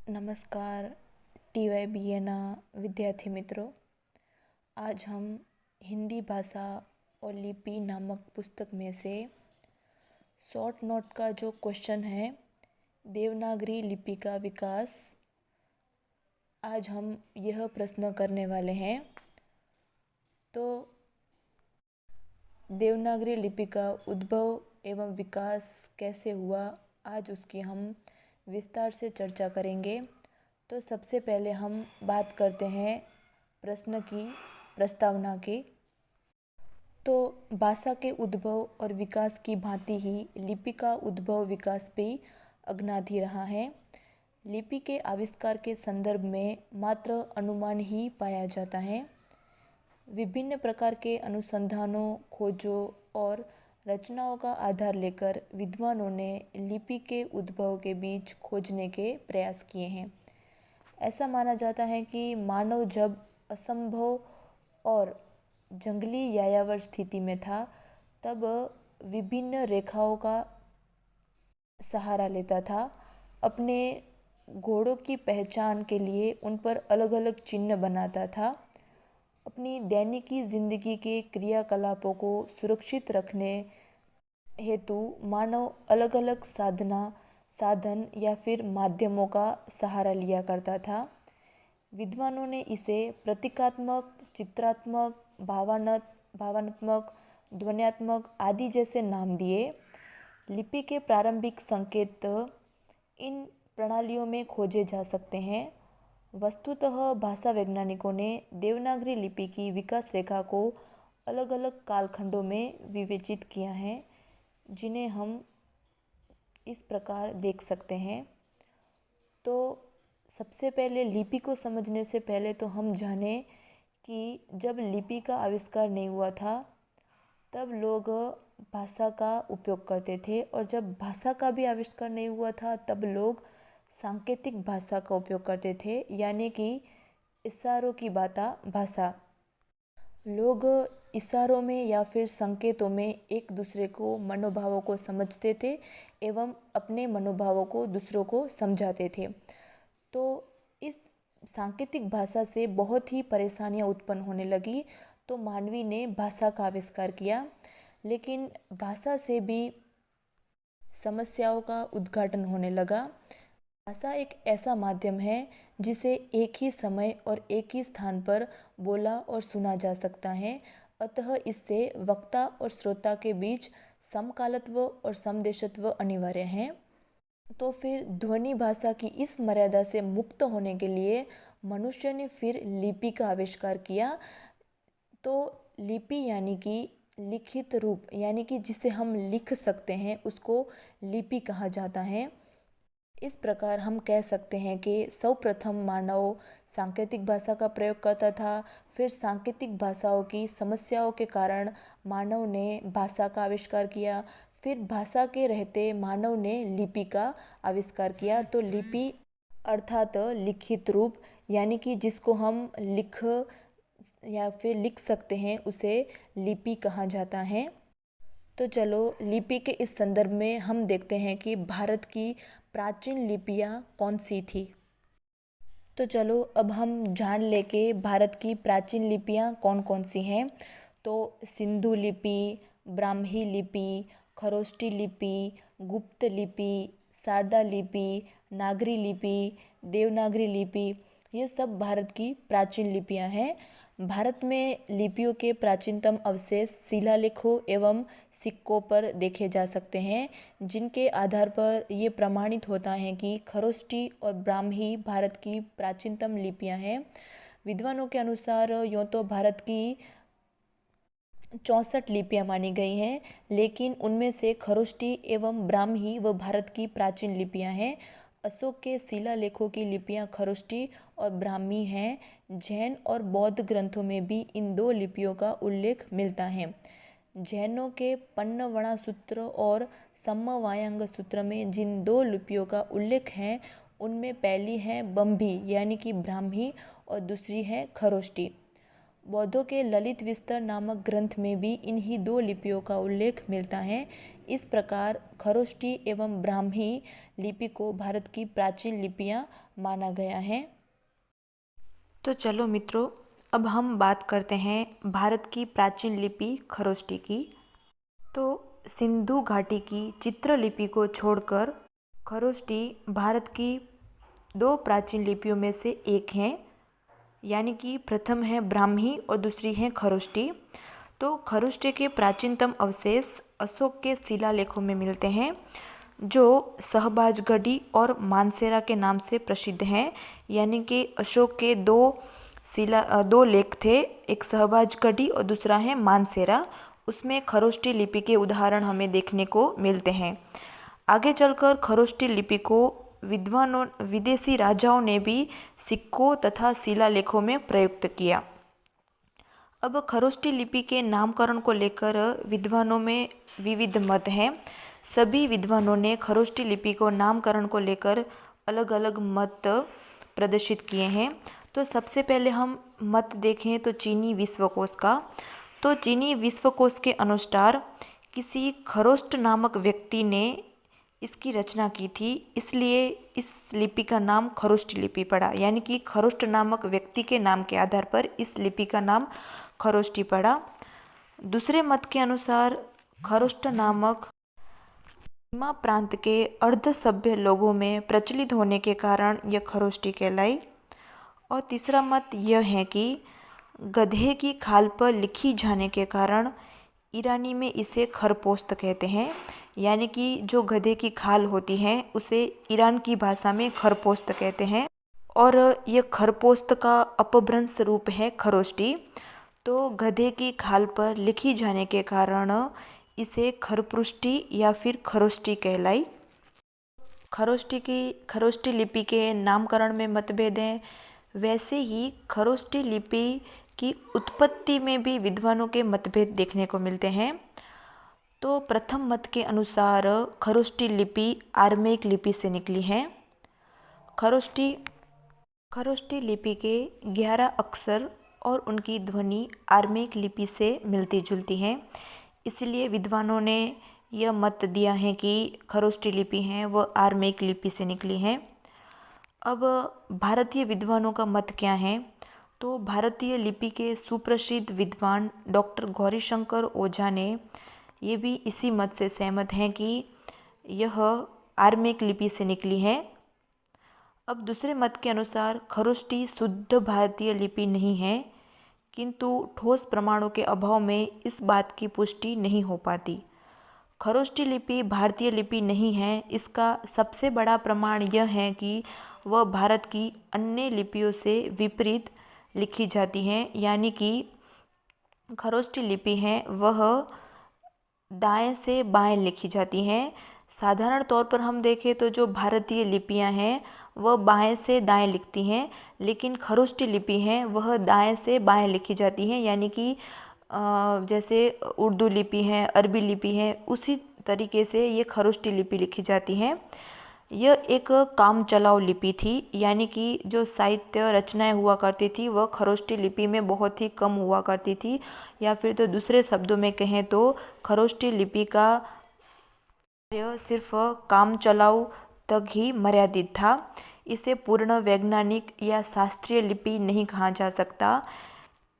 नमस्कार TYBN विद्यार्थी मित्रों। आज हम हिंदी भाषा और लिपि नामक पुस्तक में से शॉर्ट नोट का जो क्वेश्चन है देवनागरी लिपि का विकास, आज हम यह प्रश्न करने वाले हैं। तो देवनागरी लिपि का उद्भव एवं विकास कैसे हुआ, आज उसकी हम विस्तार से चर्चा करेंगे। तो सबसे पहले हम बात करते हैं प्रश्न की प्रस्तावना की। तो भाषा के उद्भव और विकास की भांति ही लिपि का उद्भव विकास भी अज्ञात ही रहा है। लिपि के आविष्कार के संदर्भ में मात्र अनुमान ही पाया जाता है। विभिन्न प्रकार के अनुसंधानों, खोजों और रचनाओं का आधार लेकर विद्वानों ने लिपि के उद्भव के बीच खोजने के प्रयास किए हैं। ऐसा माना जाता है कि मानव जब असंभव और जंगली यायावर स्थिति में था, तब विभिन्न रेखाओं का सहारा लेता था। अपने घोड़ों की पहचान के लिए उन पर अलग अलग चिन्ह बनाता था। अपनी दैनिकी जिंदगी के क्रियाकलापों को सुरक्षित रखने हेतु मानव अलग अलग साधन या फिर माध्यमों का सहारा लिया करता था। विद्वानों ने इसे प्रतीकात्मक, चित्रात्मक, भावनात्मक, ध्वन्यात्मक आदि जैसे नाम दिए। लिपि के प्रारंभिक संकेत इन प्रणालियों में खोजे जा सकते हैं। वस्तुतः भाषा वैज्ञानिकों ने देवनागरी लिपि की विकास रेखा को अलग अलग कालखंडों में विवेचित किया है, जिन्हें हम इस प्रकार देख सकते हैं। तो सबसे पहले लिपि को समझने से पहले तो हम जानें कि जब लिपि का आविष्कार नहीं हुआ था, तब लोग भाषा का उपयोग करते थे, और जब भाषा का भी आविष्कार नहीं हुआ था, तब लोग सांकेतिक भाषा का उपयोग करते थे, यानी कि इशारों की भाषा। लोग इशारों में या फिर संकेतों में एक दूसरे को मनोभावों को समझते थे एवं अपने मनोभावों को दूसरों को समझाते थे। तो इस सांकेतिक भाषा से बहुत ही परेशानियां उत्पन्न होने लगी, तो मानवी ने भाषा का आविष्कार किया। लेकिन भाषा से भी समस्याओं का उद्घाटन होने लगा। भाषा एक ऐसा माध्यम है जिसे एक ही समय और एक ही स्थान पर बोला और सुना जा सकता है, अतः इससे वक्ता और श्रोता के बीच समकालत्व और समदेशत्व अनिवार्य है। तो फिर ध्वनि भाषा की इस मर्यादा से मुक्त होने के लिए मनुष्य ने फिर लिपि का आविष्कार किया। तो लिपि यानी कि लिखित रूप, यानी कि जिसे हम लिख सकते हैं, उसको लिपि कहा जाता है। इस प्रकार हम कह सकते हैं कि सर्वप्रथम मानव सांकेतिक भाषा का प्रयोग करता था। फिर सांकेतिक भाषाओं की समस्याओं के कारण मानव ने भाषा का आविष्कार किया। फिर भाषा के रहते मानव ने लिपि का आविष्कार किया। तो लिपि अर्थात लिखित रूप, यानी कि जिसको हम लिख सकते हैं, उसे लिपि कहा जाता है। तो चलो लिपि के इस संदर्भ में हम देखते हैं कि भारत की प्राचीन लिपियाँ कौन सी थी। तो चलो अब हम जान ले कि भारत की प्राचीन लिपियाँ कौन कौन सी हैं। तो सिंधु लिपि, ब्राह्मी लिपि, खरोष्टी लिपि, गुप्त लिपि, शारदा लिपि, नागरी लिपि, देवनागरी लिपि, ये सब भारत की प्राचीन लिपियाँ हैं। भारत में लिपियों के प्राचीनतम अवशेष शिलालेखों एवं सिक्कों पर देखे जा सकते हैं, जिनके आधार पर ये प्रमाणित होता है कि खरोष्टी और ब्राह्मी भारत की प्राचीनतम लिपियां हैं। विद्वानों के अनुसार यूँ तो भारत की 64 लिपियां मानी गई हैं, लेकिन उनमें से खरोष्टी एवं ब्राह्मी व भारत की प्राचीन लिपियां हैं। अशोक के शिलालेखों की लिपियां खरोष्टी और ब्राह्मी हैं। जैन और बौद्ध ग्रंथों में भी इन दो लिपियों का उल्लेख मिलता है। जैनों के पन्नवणा सूत्र और सम्मवायांग सूत्र में जिन दो लिपियों का उल्लेख है, उनमें पहली है बम्भी यानी कि ब्राह्मी और दूसरी है खरोष्टी। बौद्धों के ललित विस्तर नामक ग्रंथ में भी इन्हीं दो लिपियों का उल्लेख मिलता है। इस प्रकार खरोष्टी एवं ब्राह्मी लिपि को भारत की प्राचीन लिपियां माना गया है। तो चलो मित्रों, अब हम बात करते हैं भारत की प्राचीन लिपि खरोष्टी की। तो सिंधु घाटी की चित्रलिपि को छोड़कर खरोष्टी भारत की 2 प्राचीन लिपियों में से एक हैं, यानी कि प्रथम है ब्राह्मी और दूसरी है खरोष्टी। तो खरोष्टी के प्राचीनतम अवशेष अशोक के शिलालेखों में मिलते हैं, जो सहबाजगढ़ी और मानसेरा के नाम से प्रसिद्ध हैं। यानी कि अशोक के 2 लेख थे, एक सहबाजगढ़ी और दूसरा है मानसेरा। उसमें खरोष्टी लिपि के उदाहरण हमें देखने को मिलते हैं। आगे चलकर खरोष्टी लिपि को विदेशी राजाओं ने भी सिक्कों तथा शिलालेखों में प्रयुक्त किया। अब खरोष्टी लिपि के नामकरण को लेकर विद्वानों में विविध मत हैं। सभी विद्वानों ने खरोष्टी लिपि को नामकरण को लेकर अलग अलग मत प्रदर्शित किए हैं। तो सबसे पहले हम मत देखें तो चीनी विश्वकोश का। तो चीनी विश्वकोश के अनुसार किसी खरोष्ट नामक व्यक्ति ने इसकी रचना की थी, इसलिए इस लिपि का नाम खरोष्टी लिपि पड़ा। यानी कि खरोष्ट नामक व्यक्ति के नाम के आधार पर इस लिपि का नाम खरोष्टी पड़ा। दूसरे मत के अनुसार खरोष्ट नामक सीमा प्रांत के अर्ध सभ्य लोगों में प्रचलित होने के कारण यह खरोष्टी कहलाई। और तीसरा मत यह है कि गधे की खाल पर लिखी जाने के कारण ईरानी में इसे खरपोस्त कहते हैं। यानी कि जो गधे की खाल होती है उसे ईरान की भाषा में खरपोस्त कहते हैं, और यह खरपोस्त का अपभ्रंश रूप है खरोष्टी। तो गधे की खाल पर लिखी जाने के कारण इसे खरपृष्टि या फिर खरोष्टी कहलाई। खरोष्टी लिपि के नामकरण में मतभेद हैं। वैसे ही खरोष्टी लिपि की उत्पत्ति में भी विद्वानों के मतभेद देखने को मिलते हैं। तो प्रथम मत के अनुसार खरोष्टी लिपि आर्मेयिक लिपि से निकली है। खरोष्टी लिपि के 11 अक्षर और उनकी ध्वनि आर्मेयिक लिपि से मिलती जुलती हैं। इसलिए विद्वानों ने यह मत दिया है कि खरोष्टी लिपि हैं वह आर्मेयिक लिपि से निकली हैं। अब भारतीय विद्वानों का मत क्या है? तो भारतीय लिपि के सुप्रसिद्ध विद्वान डॉक्टर गौरीशंकर ओझा ने ये भी इसी मत से सहमत हैं कि यह आर्मेयिक लिपि से निकली है। अब दूसरे मत के अनुसार खरोष्टी शुद्ध भारतीय लिपि नहीं है, किंतु ठोस प्रमाणों के अभाव में इस बात की पुष्टि नहीं हो पाती। खरोष्टी लिपि भारतीय लिपि नहीं है, इसका सबसे बड़ा प्रमाण यह है कि वह भारत की अन्य लिपियों से विपरीत लिखी जाती हैं। यानी कि खरोष्टी लिपि है वह दाएं से बाएं लिखी जाती हैं। साधारण तौर पर हम देखें तो जो भारतीय लिपियां हैं वह बाएं से दाएं लिखती हैं, लेकिन खरोष्टी लिपि है वह दाएं से बाएं लिखी जाती हैं। यानी कि जैसे उर्दू लिपि है, अरबी लिपि है, उसी तरीके से ये खरोष्टी लिपि लिखी जाती हैं। यह एक काम चलाऊ लिपि थी, यानी कि जो साहित्य रचनाएं हुआ करती थी वह खरोष्टी लिपि में बहुत ही कम हुआ करती थी। या फिर तो दूसरे शब्दों में कहें तो खरोष्टी लिपि का कार्य सिर्फ काम चलाऊ तक ही मर्यादित था। इसे पूर्ण वैज्ञानिक या शास्त्रीय लिपि नहीं कहा जा सकता।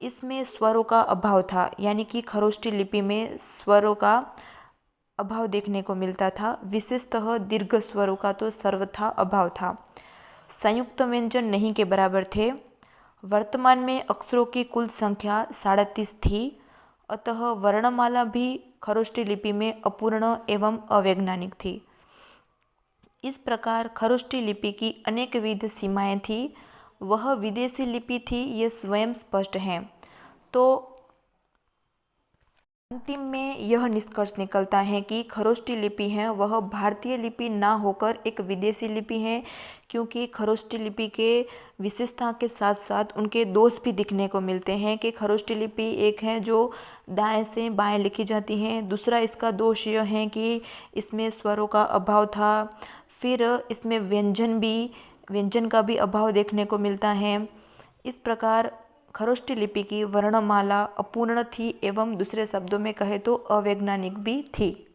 इसमें स्वरों का अभाव था, यानी कि खरोष्टी लिपि में स्वरों का अभाव देखने को मिलता था। विशेषतः दीर्घ स्वरों का तो सर्वथा अभाव था। संयुक्त व्यंजन नहीं के बराबर थे। वर्तमान में अक्षरों की कुल संख्या 37 थी, अतः वर्णमाला भी खरोष्टी लिपि में अपूर्ण एवं अवैज्ञानिक थी। इस प्रकार खरोष्टी लिपि की अनेकविध सीमाएं थी। वह विदेशी लिपि थी, ये स्वयं स्पष्ट है। तो अंतिम में यह निष्कर्ष निकलता है कि खरोष्टी लिपि है वह भारतीय लिपि ना होकर एक विदेशी लिपि है, क्योंकि खरोष्टी लिपि के विशेषता के साथ साथ उनके दोष भी दिखने को मिलते हैं कि खरोष्टी लिपि एक है जो दाएं से बाएं लिखी जाती है। दूसरा इसका दोष यह है कि इसमें स्वरों का अभाव था। फिर इसमें व्यंजन का भी अभाव देखने को मिलता है। इस प्रकार खरोष्टी लिपि की वर्णमाला अपूर्ण थी एवं दूसरे शब्दों में कहे तो अवैज्ञानिक भी थी।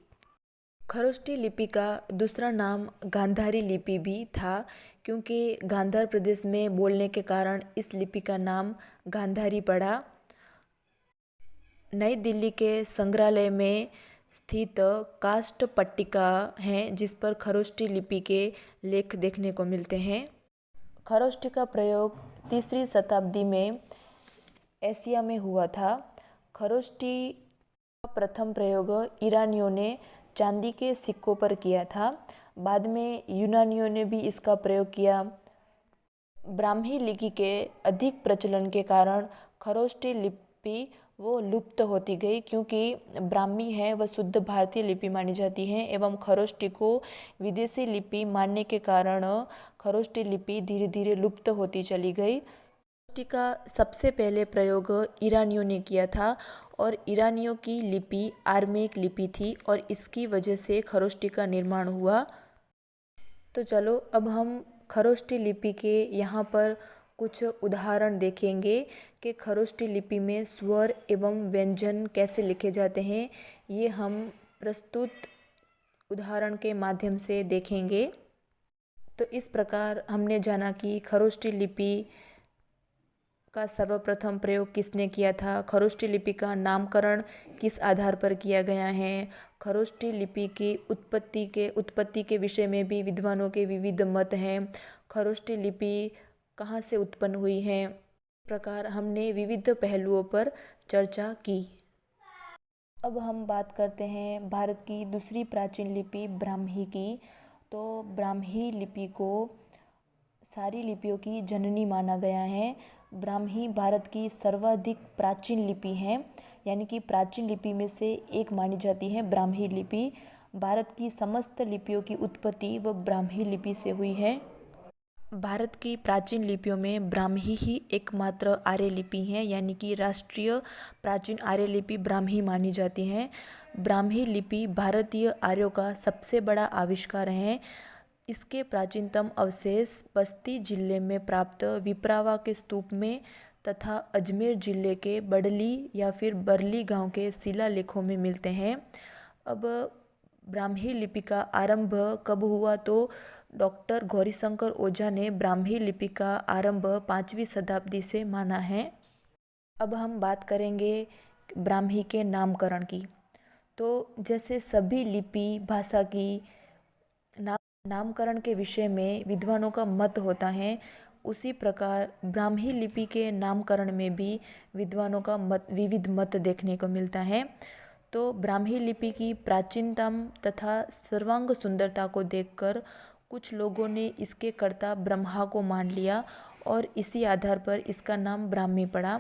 खरोष्टी लिपि का दूसरा नाम गांधारी लिपि भी था, क्योंकि गांधार प्रदेश में बोलने के कारण इस लिपि का नाम गांधारी पड़ा। नई दिल्ली के संग्रहालय में स्थित काष्ठ पट्टिका है जिस पर खरोष्टी लिपि के लेख देखने को मिलते हैं। खरोष्टी का प्रयोग 3री शताब्दी में एशिया में हुआ था। खरोष्टी का प्रथम प्रयोग ईरानियों ने चांदी के सिक्कों पर किया था। बाद में यूनानियों ने भी इसका प्रयोग किया। ब्राह्मी लिपि के अधिक प्रचलन के कारण खरोष्टी लिपि वो लुप्त होती गई, क्योंकि ब्राह्मी है वह शुद्ध भारतीय लिपि मानी जाती है एवं खरोष्टी को विदेशी लिपि मानने के कारण खरोष्टी लिपि धीरे धीरे लुप्त होती चली गई। खरोष्टी का सबसे पहले प्रयोग ईरानियों ने किया था और ईरानियों की लिपि आर्मेइक लिपि थी और इसकी वजह से खरोष्टी का निर्माण हुआ। तो चलो अब हम खरोष्टी लिपि के यहाँ पर कुछ उदाहरण देखेंगे कि खरोष्टी लिपि में स्वर एवं व्यंजन कैसे लिखे जाते हैं। ये हम प्रस्तुत उदाहरण के माध्यम से देखेंगे। तो इस प्रकार हमने जाना कि खरोष्टी लिपि का सर्वप्रथम प्रयोग किसने किया था, खरोष्टी लिपि का नामकरण किस आधार पर किया गया है, खरोष्टी लिपि की उत्पत्ति के विषय में भी विद्वानों के विविध मत हैं, खरोष्टी लिपि कहाँ से उत्पन्न हुई है। इस प्रकार हमने विविध पहलुओं पर चर्चा की। अब हम बात करते हैं भारत की दूसरी प्राचीन लिपि ब्राह्मी की। तो ब्राह्मी लिपि को सारी लिपियों की जननी माना गया है। ब्राह्मी भारत की सर्वाधिक प्राचीन लिपि है, यानी कि प्राचीन लिपि में से एक मानी जाती है ब्राह्मी लिपि। भारत की समस्त लिपियों की उत्पत्ति व ब्राह्मी लिपि से हुई है। भारत की प्राचीन लिपियों में ब्राह्मी ही एकमात्र आर्य लिपि है, यानी कि राष्ट्रीय प्राचीन आर्य लिपि ब्राह्मी मानी जाती है। ब्राह्मी लिपि भारतीय आर्यों का सबसे बड़ा आविष्कार है। इसके प्राचीनतम अवशेष बस्ती जिले में प्राप्त विप्रावा के स्तूप में तथा अजमेर जिले के बडली या फिर बरली गांव के शिलालेखों में मिलते हैं। अब ब्राह्मी लिपि का आरंभ कब हुआ, तो डॉक्टर गौरीशंकर ओझा ने ब्राह्मी लिपि का आरंभ 5वीं शताब्दी से माना है। अब हम बात करेंगे ब्राह्मी के नामकरण की। तो जैसे सभी लिपि भाषा की नामकरण के विषय में विद्वानों का मत होता है, उसी प्रकार ब्राह्मी लिपि के नामकरण में भी विद्वानों का विविध मत देखने को मिलता है। तो ब्राह्मी लिपि की प्राचीनतम तथा सर्वांग सुंदरता को देखकर कुछ लोगों ने इसके कर्ता ब्रह्मा को मान लिया और इसी आधार पर इसका नाम ब्राह्मी पड़ा।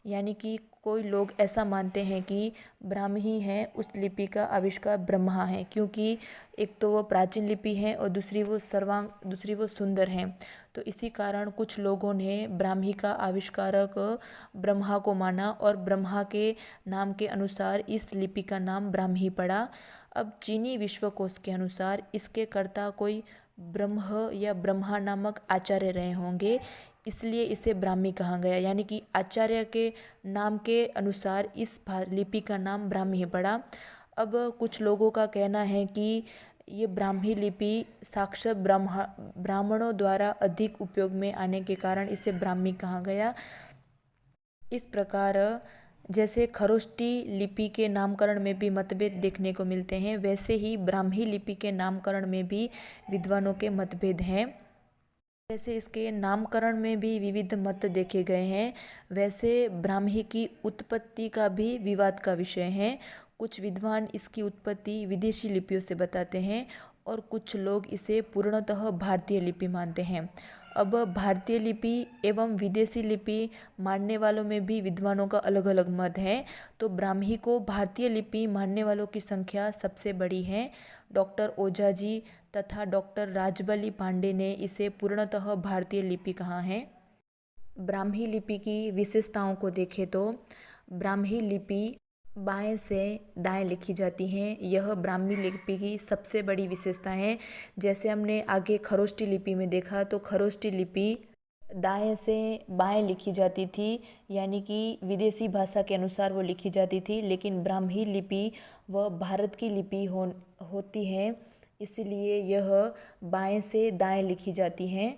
यानी कि कोई लोग ऐसा मानते हैं कि ब्राह्मी है उस लिपि का आविष्कार ब्रह्मा है, क्योंकि एक तो वो प्राचीन लिपि है और दूसरी वो सुंदर है। तो इसी कारण कुछ लोगों ने ब्राह्मी का आविष्कारक ब्रह्मा को माना और ब्रह्मा के नाम के अनुसार इस लिपि का नाम ब्राह्मी पड़ा। अब चीनी विश्वकोश के अनुसार इसके कर्ता कोई ब्रह्म या ब्रह्मा नामक आचार्य रहे होंगे, इसलिए इसे ब्राह्मी कहा गया। यानी कि आचार्य के नाम के अनुसार इस लिपि का नाम ब्राह्मी पड़ा। अब कुछ लोगों का कहना है कि ये ब्राह्मी लिपि साक्षात ब्राह्मणों द्वारा अधिक उपयोग में आने के कारण इसे ब्राह्मी कहा गया। इस प्रकार जैसे खरोष्टी लिपि के नामकरण में भी मतभेद देखने को मिलते हैं, वैसे ही ब्राह्मी लिपि के नामकरण में भी विद्वानों के मतभेद हैं। जैसे इसके नामकरण में भी विविध मत देखे गए हैं, वैसे ब्राह्मी की उत्पत्ति का भी विवाद का विषय है। कुछ विद्वान इसकी उत्पत्ति विदेशी लिपियों से बताते हैं और कुछ लोग इसे पूर्णतः भारतीय लिपि मानते हैं। अब भारतीय लिपि एवं विदेशी लिपि मानने वालों में भी विद्वानों का अलग अलग मत है। तो ब्राह्मी को भारतीय लिपि मानने वालों की संख्या सबसे बड़ी है। डॉक्टर ओझा जी तथा डॉक्टर राजबली पांडे ने इसे पूर्णतः भारतीय लिपि कहा है। ब्राह्मी लिपि की विशेषताओं को देखें तो ब्राह्मी लिपि बाएं से दाएं लिखी जाती हैं। यह ब्राह्मी लिपि की सबसे बड़ी विशेषता है। जैसे हमने आगे खरोष्टी लिपि में देखा, तो खरोष्टी लिपि दाएं से बाएं लिखी जाती थी, यानी कि विदेशी भाषा के अनुसार वो लिखी जाती थी। लेकिन ब्राह्मी लिपि वह भारत की लिपि होती है, इसलिए यह बाएं से दाएं लिखी जाती हैं।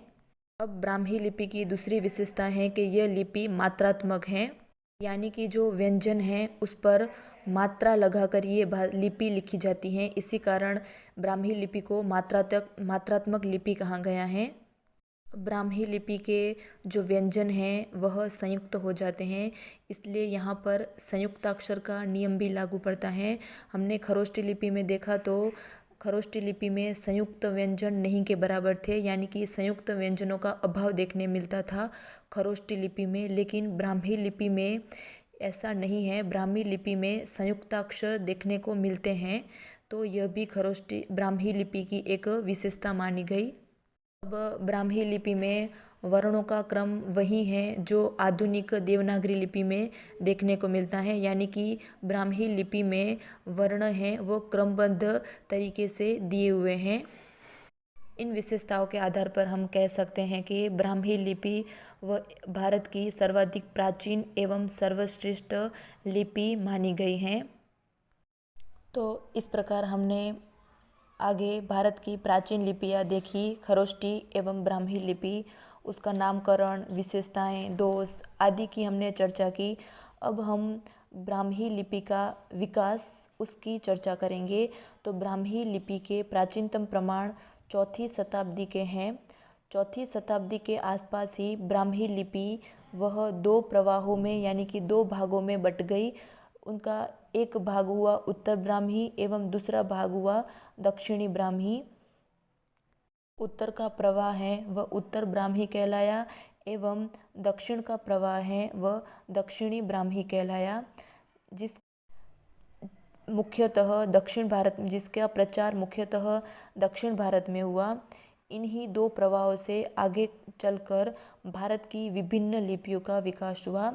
अब ब्राह्मी लिपि की दूसरी विशेषता है कि यह लिपि मात्रात्मक है, यानी कि जो व्यंजन हैं उस पर मात्रा लगाकर ये लिपि लिखी जाती हैं। इसी कारण ब्राह्मी लिपि को मात्रात्मक लिपि कहा गया है। ब्राह्मी लिपि के जो व्यंजन हैं वह संयुक्त हो जाते हैं, इसलिए यहाँ पर संयुक्ताक्षर का नियम भी लागू पड़ता है। हमने खरोष्टी लिपि में देखा तो खरोष्टी लिपि में संयुक्त व्यंजन नहीं के बराबर थे, यानी कि संयुक्त व्यंजनों का अभाव देखने मिलता था खरोष्टी लिपि में। लेकिन ब्राह्मी लिपि में ऐसा नहीं है, ब्राह्मी लिपि में संयुक्ताक्षर देखने को मिलते हैं, तो यह भी ब्राह्मी लिपि की एक विशेषता मानी गई। अब ब्राह्मी लिपि में वर्णों का क्रम वही है जो आधुनिक देवनागरी लिपि में देखने को मिलता है, यानी कि ब्राह्मी लिपि में वर्ण हैं वो क्रमबद्ध तरीके से दिए हुए हैं। इन विशेषताओं के आधार पर हम कह सकते हैं कि ब्राह्मी लिपि व भारत की सर्वाधिक प्राचीन एवं सर्वश्रेष्ठ लिपि मानी गई है। तो इस प्रकार हमने आगे भारत की प्राचीन लिपियाँ देखी, खरोष्टी एवं ब्राह्मी लिपि, उसका नामकरण, विशेषताएं, दोष आदि की हमने चर्चा की। अब हम ब्राह्मी लिपि का विकास, उसकी चर्चा करेंगे। तो ब्राह्मी लिपि के प्राचीनतम प्रमाण 4वीं शताब्दी के हैं। 4वीं शताब्दी के आसपास ही ब्राह्मी लिपि वह 2 प्रवाहों में, यानी कि 2 भागों में बट गई। उनका एक भाग हुआ उत्तर ब्राह्मी एवं दूसरा भाग हुआ दक्षिणी ब्राह्मी। उत्तर का प्रवाह है वह उत्तर ब्राह्मी कहलाया एवं दक्षिण का प्रवाह है वह दक्षिणी ब्राह्मी कहलाया, जिसका प्रचार मुख्यतः दक्षिण भारत में हुआ। इन्हीं 2 प्रवाहों से आगे चलकर भारत की विभिन्न लिपियों का विकास हुआ।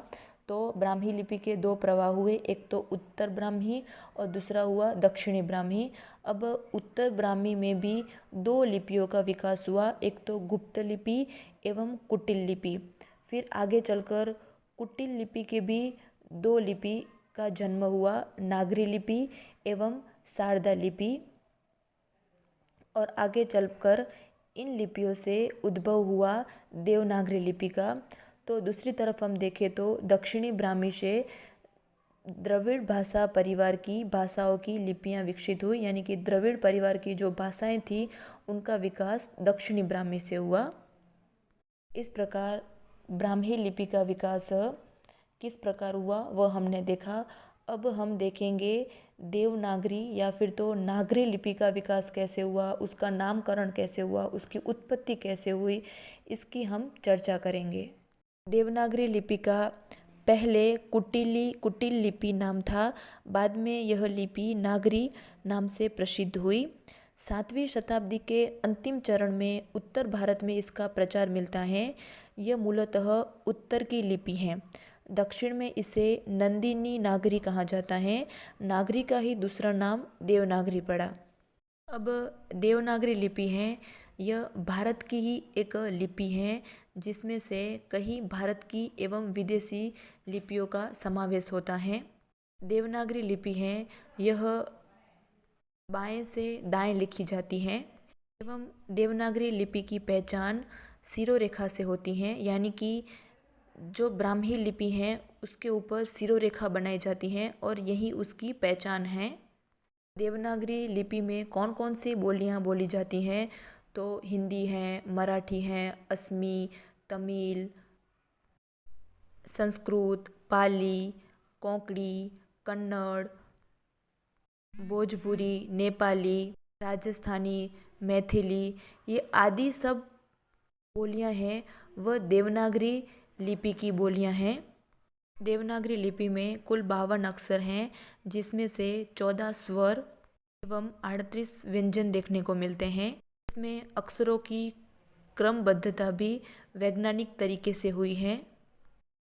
तो ब्राह्मी लिपि के 2 प्रवाह हुए, एक तो उत्तर ब्राह्मी और दूसरा हुआ दक्षिणी ब्राह्मी। अब उत्तर ब्राह्मी में भी 2 लिपियों का विकास हुआ, एक तो गुप्त लिपि एवं कुटिल लिपि। फिर आगे चलकर कुटिल लिपि के भी 2 लिपि का जन्म हुआ, नागरी लिपि एवं शारदा लिपि। और आगे चलकर इन लिपियों से उद्भव हुआ देवनागरी लिपि का। तो दूसरी तरफ हम देखें तो दक्षिणी ब्राह्मी से द्रविड़ भाषा परिवार की भाषाओं की लिपियां विकसित हुई, यानी कि द्रविड़ परिवार की जो भाषाएं थी उनका विकास दक्षिणी ब्राह्मी से हुआ। इस प्रकार ब्राह्मी लिपि का विकास किस प्रकार हुआ वह हमने देखा। अब हम देखेंगे देवनागरी या फिर तो नागरी लिपि का विकास कैसे हुआ, उसका नामकरण कैसे हुआ, उसकी उत्पत्ति कैसे हुई, इसकी हम चर्चा करेंगे। देवनागरी लिपि का पहले कुटिल लिपि नाम था, बाद में यह लिपि नागरी नाम से प्रसिद्ध हुई। 7वीं शताब्दी के अंतिम चरण में उत्तर भारत में इसका प्रचार मिलता है। यह मूलतः उत्तर की लिपि है। दक्षिण में इसे नंदिनी नागरी कहा जाता है। नागरी का ही दूसरा नाम देवनागरी पड़ा। अब देवनागरी लिपि है, यह भारत की ही एक लिपि है जिसमें से कई भारत की एवं विदेशी लिपियों का समावेश होता है। देवनागरी लिपि है, यह बाएं से दाएं लिखी जाती है एवं देवनागरी लिपि की पहचान सिरोरेखा से होती है, यानी कि जो ब्राह्मी लिपि है उसके ऊपर सिरोरेखा बनाई जाती है और यही उसकी पहचान है। देवनागरी लिपि में कौन कौन सी बोलियां बोली जाती हैं, तो हिंदी है, मराठी है, असमी, तमिल, संस्कृत, पाली, कोंकणी, कन्नड़, भोजपुरी, नेपाली, राजस्थानी, मैथिली, ये आदि सब बोलियां हैं वह देवनागरी लिपि की बोलियां हैं। देवनागरी लिपि में कुल 52 अक्षर हैं, जिसमें से 14 स्वर एवं 38 व्यंजन देखने को मिलते हैं। इसमें अक्षरों की क्रमबद्धता भी वैज्ञानिक तरीके से हुई है,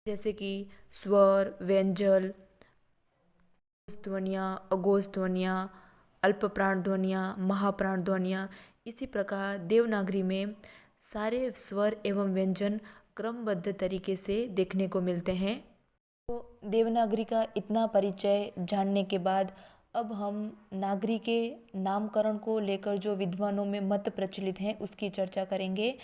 जैसे कि स्वर, व्यंजन, ध्वनियाँ, अघोष ध्वनियाँ, अल्प प्राण ध्वनियाँ, महाप्राण ध्वनियाँ। इसी प्रकार देवनागरी में सारे स्वर एवं व्यंजन क्रमबद्ध तरीके से देखने को मिलते हैं। तो देवनागरी का इतना परिचय जानने के बाद अब हम नागरी के नामकरण को लेकर जो विद्वानों में मत प्रचलित हैं उसकी चर्चा करेंगे।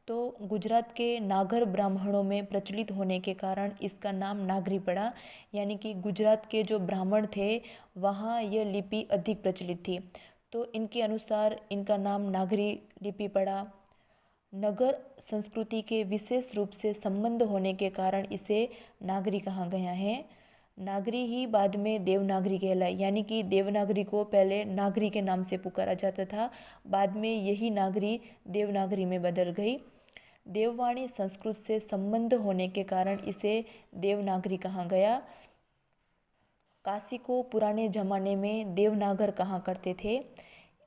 तो गुजरात के नागर ब्राह्मणों में प्रचलित होने के कारण इसका नाम नागरी पड़ा, यानी कि गुजरात के जो ब्राह्मण थे वहाँ यह लिपि अधिक प्रचलित थी, तो इनके अनुसार इनका नाम नागरी लिपि पड़ा। नगर संस्कृति के विशेष रूप से संबंध होने के कारण इसे नागरी कहा गया है। नागरी ही बाद में देवनागरी कहलाई, यानी कि देवनागरी को पहले नागरी के नाम से पुकारा जाता था, बाद में यही नागरी देवनागरी में बदल गई। देववाणी संस्कृत से संबंध होने के कारण इसे देवनागरी कहा गया। काशी को पुराने ज़माने में देवनागर कहा करते थे।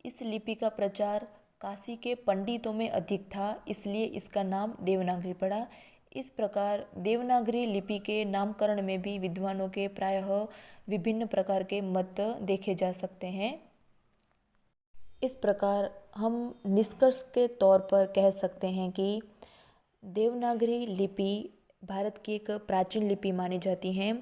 इस लिपि का प्रचार काशी के पंडितों में अधिक था, इसलिए इसका नाम देवनागरी पड़ा। इस प्रकार देवनागरी लिपि के नामकरण में भी विद्वानों के प्रायः विभिन्न प्रकार के मत देखे जा सकते हैं। इस प्रकार हम निष्कर्ष के तौर पर कह सकते हैं कि देवनागरी लिपि भारत की एक प्राचीन लिपि मानी जाती है।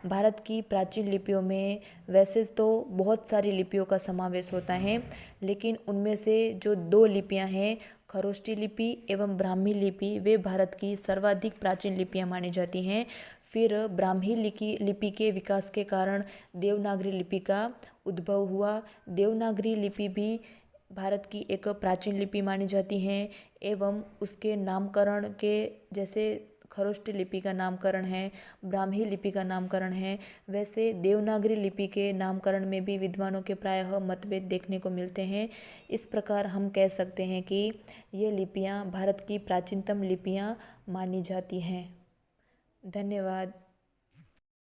भारत की प्राचीन लिपियों में वैसे तो बहुत सारी लिपियों का समावेश होता है, लेकिन उनमें से जो 2 लिपियां हैं, खरोष्ठी लिपि एवं ब्राह्मी लिपि, वे भारत की सर्वाधिक प्राचीन लिपियां मानी जाती हैं। फिर ब्राह्मी लिपि के विकास के कारण देवनागरी लिपि का उद्भव हुआ। देवनागरी लिपि भी भारत की एक प्राचीन लिपि मानी जाती है एवं उसके नामकरण के जैसे खरोष्ठी लिपि का नामकरण है, ब्राह्मी लिपि का नामकरण है, वैसे देवनागरी लिपि के नामकरण में भी विद्वानों के प्रायः मतभेद देखने को मिलते हैं। इस प्रकार हम कह सकते हैं कि ये लिपियाँ भारत की प्राचीनतम लिपियाँ मानी जाती हैं। धन्यवाद।